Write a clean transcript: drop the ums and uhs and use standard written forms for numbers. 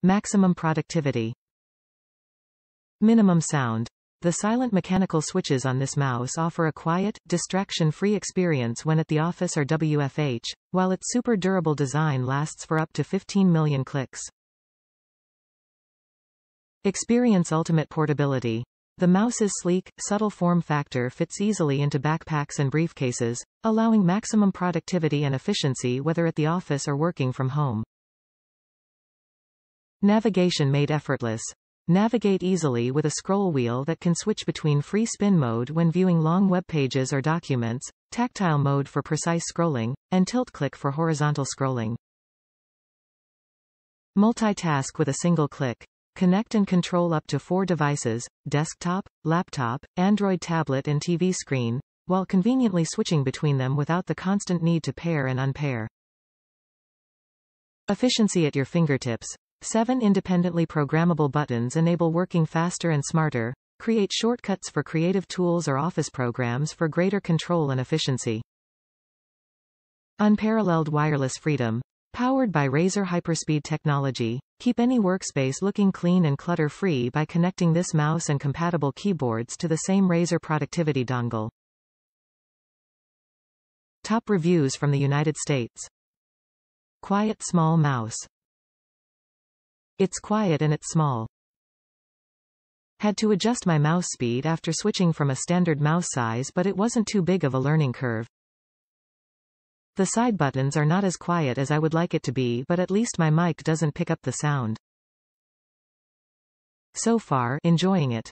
Maximum productivity. Minimum sound. The silent mechanical switches on this mouse offer a quiet, distraction-free experience when at the office or WFH, while its super durable design lasts for up to 15 million clicks. Experience ultimate portability. The mouse's sleek, subtle form factor fits easily into backpacks and briefcases, allowing maximum productivity and efficiency whether at the office or working from home. Navigation made effortless. Navigate easily with a scroll wheel that can switch between free spin mode when viewing long web pages or documents, tactile mode for precise scrolling, and tilt click for horizontal scrolling. Multitask with a single click. Connect and control up to 4 devices, desktop, laptop, Android tablet and TV screen, while conveniently switching between them without the constant need to pair and unpair. Efficiency at your fingertips. 7 independently programmable buttons enable working faster and smarter, create shortcuts for creative tools or office programs for greater control and efficiency. Unparalleled wireless freedom. Powered by Razer hyperspeed technology, keep any workspace looking clean and clutter-free by connecting this mouse and compatible keyboards to the same Razer productivity dongle. Top reviews from the United States. Quiet small mouse. It's quiet and it's small. Had to adjust my mouse speed after switching from a standard mouse size, but it wasn't too big of a learning curve. The side buttons are not as quiet as I would like it to be, but at least my mic doesn't pick up the sound. So far, enjoying it.